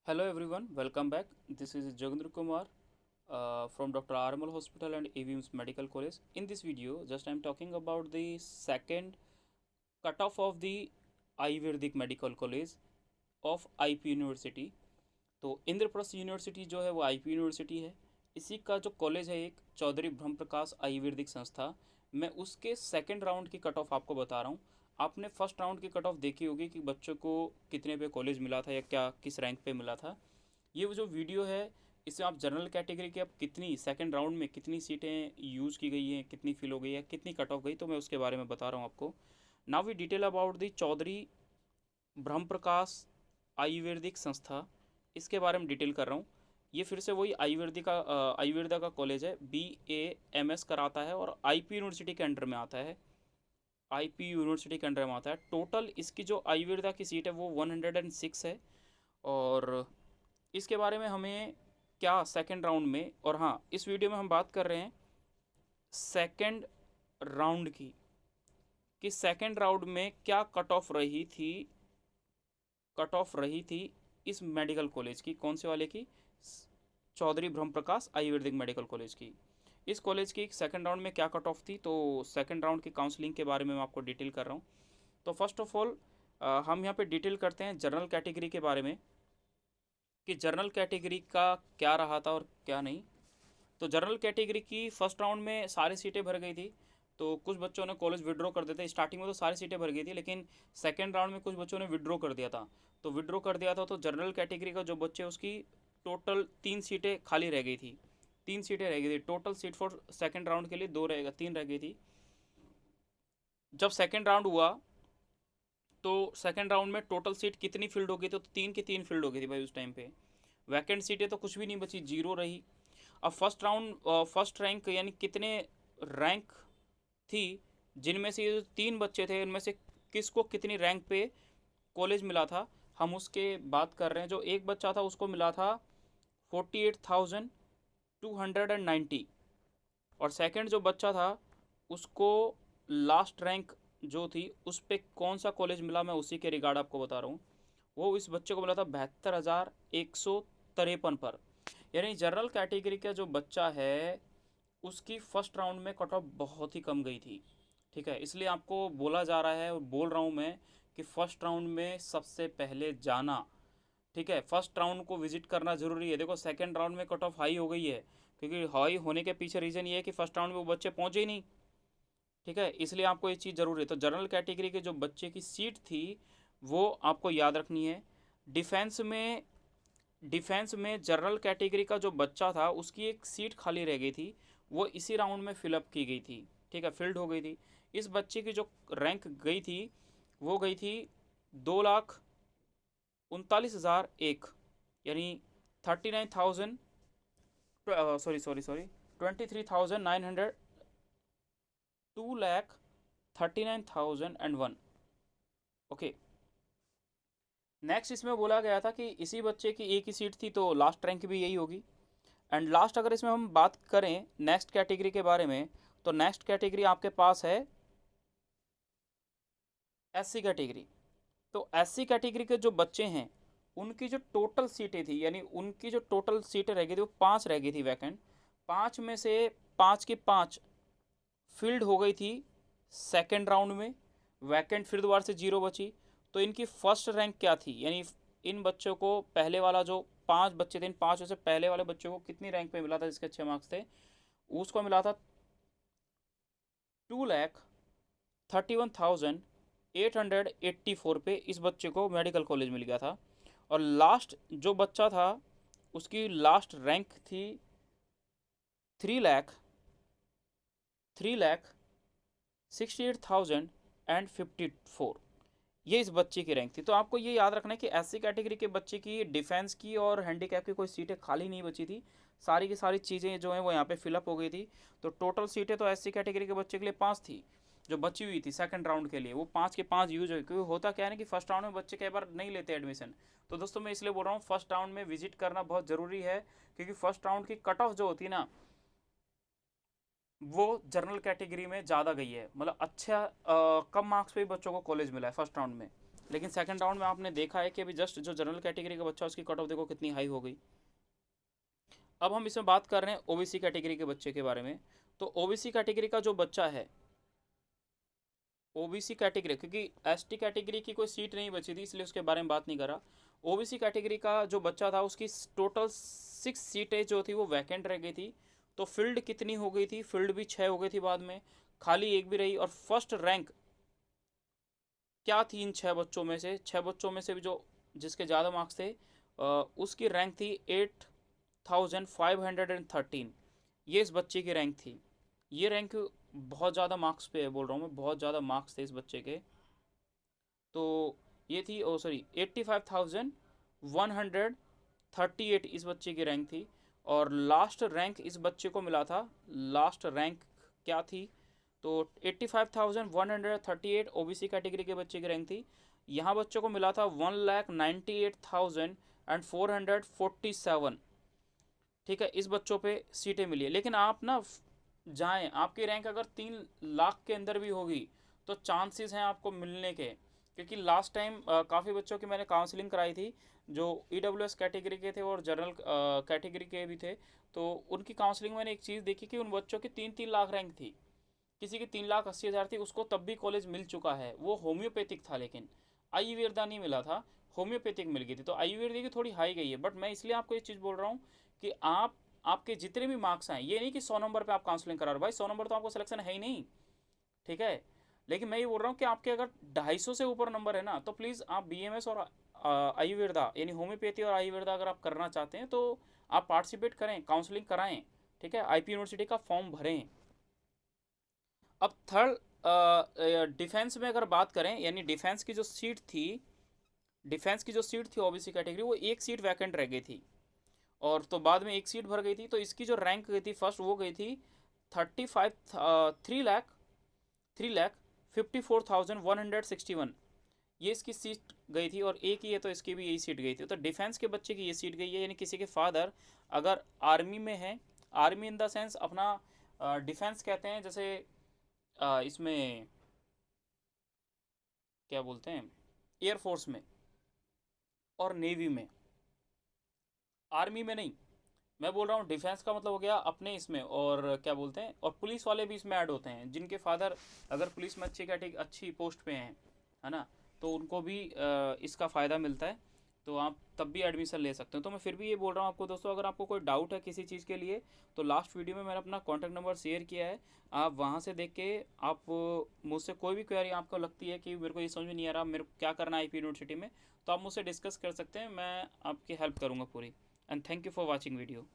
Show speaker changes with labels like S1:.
S1: Hello everyone, welcome back. This is Jagindra Kumar from Dr. Armal Hospital and AVMS Medical College. In this video, just I am talking about the second cutoff of the Ayurvedic Medical College of IP University. तो Indraprastha university जो है वो IP university है। इसी का जो college है एक चौधरी ब्रह्म प्रकाश आयुर्वेदिक संस्था, मैं उसके सेकंड राउंड की कट ऑफ आपको बता रहा हूँ। आपने फर्स्ट राउंड की कट ऑफ देखी होगी कि बच्चों को कितने पे कॉलेज मिला था या क्या किस रैंक पे मिला था। ये वो जो वीडियो है, इसमें आप जनरल कैटेगरी के अब कितनी सेकंड राउंड में कितनी सीटें यूज़ की गई हैं, कितनी फिल हो गई है, कितनी कट ऑफ गई, तो मैं उसके बारे में बता रहा हूँ आपको। Now we detail about the Chaudhary Brahm Prakash Ayurvedic संस्था, इसके बारे में डिटेल कर रहा हूँ। ये फिर से वही आयुर्वेदा का कॉलेज है। BA MS कराता है और IP यूनिवर्सिटी के अंडर में आता है। IP यूनिवर्सिटी के अंडर में आता है। टोटल इसकी जो आयुर्वेदा की सीट है वो 106 है। और इसके बारे में हमें क्या सेकंड राउंड में, और हाँ, इस वीडियो में हम बात कर रहे हैं सेकंड राउंड की, कि सेकंड राउंड में क्या कट ऑफ रही थी इस मेडिकल कॉलेज की। कौन से वाले की? चौधरी ब्रह्म प्रकाश आयुर्वेदिक मेडिकल कॉलेज की। इस कॉलेज की सेकंड राउंड में क्या कट ऑफ थी, तो सेकंड राउंड की काउंसलिंग के बारे में मैं आपको डिटेल कर रहा हूँ। तो फर्स्ट ऑफ ऑल हम यहाँ पे डिटेल करते हैं जनरल कैटेगरी के बारे में, कि जनरल कैटेगरी का क्या रहा था और क्या नहीं। तो जनरल कैटेगरी की फर्स्ट राउंड में सारी सीटें भर गई थी। तो कुछ बच्चों ने कॉलेज विड्रॉ कर देते। स्टार्टिंग में तो सारी सीटें भर गई थी, लेकिन सेकेंड राउंड में कुछ बच्चों ने विड्रॉ कर दिया था। तो विड्रॉ कर दिया था तो जनरल कैटेगरी का जो बच्चे, उसकी टोटल 3 सीटें खाली रह गई थी। 3 सीटें रह गई थी total seat for second round के लिए। 3 रह गई थी। जब सेकेंड राउंड हुआ तो सेकेंड राउंड में टोटल सीट कितनी फिल्ड हो गई? तो 3 की 3 फिल्ड हो गई थी भाई उस टाइम पे। वैकेंट सीटें तो कुछ भी नहीं बची, जीरो रही। अब फर्स्ट राउंड फर्स्ट रैंक यानी कितने रैंक थी, जिनमें से ये जो 3 बच्चे थे उनमें से किसको कितनी रैंक पे कॉलेज मिला था, हम उसके बात कर रहे हैं। जो एक बच्चा था उसको मिला था 48,290, और सेकंड जो बच्चा था उसको लास्ट रैंक जो थी उस पर कौन सा कॉलेज मिला, मैं उसी के रिगार्ड आपको बता रहा हूँ। वो इस बच्चे को मिला था 72,153 पर। यानी जनरल कैटेगरी का जो बच्चा है उसकी फर्स्ट राउंड में कट ऑफ बहुत ही कम गई थी। ठीक है, इसलिए आपको बोला जा रहा है और बोल रहा हूँ मैं कि फर्स्ट राउंड में सबसे पहले जाना। ठीक है, फर्स्ट राउंड को विजिट करना ज़रूरी है। देखो सेकंड राउंड में कट ऑफ हाई हो गई है, क्योंकि हाई होने के पीछे रीज़न ये है कि फर्स्ट राउंड में वो बच्चे पहुँचे ही नहीं। ठीक है, इसलिए आपको ये चीज़ ज़रूरी है। तो जनरल कैटेगरी के जो बच्चे की सीट थी वो आपको याद रखनी है। डिफेंस में डिफेंस में जनरल कैटेगरी का जो बच्चा था उसकी एक सीट खाली रह गई थी, वो इसी राउंड में फिलअप की गई थी। ठीक है, फिल्ड हो गई थी। इस बच्चे की जो रैंक गई थी वो गई थी 2,39,001, यानी 39,000, सॉरी 23,900, 2,39,001। ओके, नेक्स्ट इसमें बोला गया था कि इसी बच्चे की एक ही सीट थी, तो लास्ट रैंक भी यही होगी। एंड लास्ट अगर इसमें हम बात करें नेक्स्ट कैटेगरी के बारे में, तो नेक्स्ट कैटेगरी आपके पास है SC कैटेगरी। तो SC कैटेगरी के जो बच्चे हैं उनकी जो टोटल सीटें थी, यानी उनकी जो टोटल सीटें रह गई थी वो 5 रह गई थी वैकेंट। 5 में से 5 की 5 फील्ड हो गई थी सेकेंड राउंड में। वैकेंट फिर दोबारा से जीरो बची। तो इनकी फर्स्ट रैंक क्या थी, यानी इन बच्चों को पहले वाला जो 5 बच्चे थे, इन 5 में से पहले वाले बच्चों को कितनी रैंक पे मिला था जिसके अच्छे मार्क्स थे, उसको मिला था 2,31,884 पे। इस बच्चे को मेडिकल कॉलेज मिल गया था। और लास्ट जो बच्चा था उसकी लास्ट रैंक थी 3,68,054। ये इस बच्चे की रैंक थी। तो आपको ये याद रखना है कि SC कैटेगरी के बच्चे की डिफेंस की और हैंडीकैप की कोई सीटें खाली नहीं बची थी। सारी की सारी चीज़ें जो हैं वो यहाँ पे फिलअप हो गई थी। तो टोटल सीटें तो SC कैटेगरी के बच्चे के लिए 5 थी जो बची हुई थी सेकंड राउंड के लिए, वो 5 के 5 यूज हुई। क्योंकि होता क्या है ना कि फर्स्ट राउंड में बच्चे कई बार नहीं लेते एडमिशन। तो दोस्तों मैं इसलिए बोल रहा हूँ फर्स्ट राउंड में विजिट करना बहुत ज़रूरी है, क्योंकि फर्स्ट राउंड की कट ऑफ जो होती है ना वो जनरल कैटेगरी में ज़्यादा गई है। मतलब अच्छा कम मार्क्स पे ही बच्चों को कॉलेज मिला है फर्स्ट राउंड में। लेकिन सेकंड राउंड में आपने देखा है कि अभी जस्ट जो जनरल कैटेगरी का बच्चा उसकी कट ऑफ देखो कितनी हाई हो गई। अब हम इसमें बात कर रहे हैं ओबीसी कैटेगरी के बच्चे के बारे में। तो ओबीसी कैटेगरी का जो बच्चा है, ओबीसी कैटेगरी, क्योंकि एसटी कैटेगरी की कोई सीट नहीं बची थी इसलिए उसके बारे में बात नहीं करा। ओबीसी कैटेगरी का जो बच्चा था उसकी टोटल 6 सीटें जो थी वो वैकेंट रह गई थी। तो फील्ड कितनी हो गई थी, फील्ड भी 6 हो गई थी, बाद में खाली एक भी रही। और फर्स्ट रैंक क्या थी इन 6 बच्चों में से, 6 बच्चों में से भी जो जिसके ज़्यादा मार्क्स थे उसकी रैंक थी 8513। ये इस बच्चे की रैंक थी। ये रैंक बहुत ज़्यादा मार्क्स पे है, बोल रहा हूँ मैं, बहुत ज़्यादा मार्क्स थे इस बच्चे के। तो ये थी, ओ सॉरी, 85,138 इस बच्चे की रैंक थी। और लास्ट रैंक इस बच्चे को मिला था, लास्ट रैंक क्या थी, तो 85,138 ओबीसी कैटेगरी के बच्चे की रैंक थी। यहाँ बच्चों को मिला था 1,98,447। ठीक है, इस बच्चों पे सीटें मिली है। लेकिन आप ना जाएं, आपकी रैंक अगर 3 लाख के अंदर भी होगी तो चांसेस हैं आपको मिलने के। क्योंकि लास्ट टाइम काफ़ी बच्चों की मैंने काउंसलिंग कराई थी जो ईडब्ल्यूएस कैटेगरी के थे और जनरल कैटेगरी के भी थे। तो उनकी काउंसलिंग मैंने एक चीज़ देखी कि उन बच्चों की 3-3 लाख रैंक थी, किसी की 3,80,000 थी, उसको तब भी कॉलेज मिल चुका है। वो होम्योपैथिक था, लेकिन आयुर्वेदा नहीं मिला था, होम्योपैथिक मिल गई थी। तो आयुर्वेदा की थोड़ी हाई गई है। बट मैं इसलिए आपको ये चीज़ बोल रहा हूँ कि आपके जितने भी मार्क्स हैं, ये नहीं कि 100 नंबर पे आप काउंसलिंग करा रहे हो, भाई 100 नंबर तो आपको सिलेक्शन है ही नहीं, ठीक है। लेकिन मैं ये बोल रहा हूँ कि आपके अगर 250 से ऊपर नंबर है ना, तो प्लीज़ आप बीएमएस और आयुर्वेदा यानी होम्योपैथी और आयुर्वेदा अगर आप करना चाहते हैं तो आप पार्टिसिपेट करें, काउंसलिंग कराएं, ठीक है, आईपी यूनिवर्सिटी का फॉर्म भरें। अब थर्ड डिफेंस में अगर बात करें, यानी डिफेंस की जो सीट थी ओबीसी कैटेगरी, वो एक सीट वैकेंट रह गई थी और तो बाद में एक सीट भर गई थी। तो इसकी जो रैंक गई थी फर्स्ट, वो गई थी 3,54,161। ये इसकी सीट गई थी, और एक ही है तो इसकी भी यही सीट गई थी। तो डिफेंस के बच्चे की ये सीट गई है, यानी किसी के फादर अगर आर्मी में है, आर्मी इन द सेंस अपना डिफेंस कहते हैं, जैसे इसमें क्या बोलते हैं, एयरफोर्स में और नेवी में, आर्मी में नहीं। मैं बोल रहा हूँ डिफेंस का मतलब हो गया अपने इसमें, और क्या बोलते हैं, और पुलिस वाले भी इसमें ऐड होते हैं जिनके फादर अगर पुलिस में अच्छी पोस्ट पे हैं, है ना, तो उनको भी इसका फ़ायदा मिलता है। तो आप तब भी एडमिशन ले सकते हो। तो मैं फिर भी ये बोल रहा हूँ आपको दोस्तों, अगर आपको कोई डाउट है किसी चीज़ के लिए, तो लास्ट वीडियो में मैंने अपना कॉन्टैक्ट नंबर शेयर किया है, आप वहाँ से देख के आप मुझसे कोई भी क्वेरी आपको लगती है कि मेरे को ये समझ में नहीं आ रहा, मेरे को क्या करना है आईपी यूनिवर्सिटी में, तो आप मुझसे डिस्कस कर सकते हैं, मैं आपकी हेल्प करूँगा पूरी। And thank you for watching video.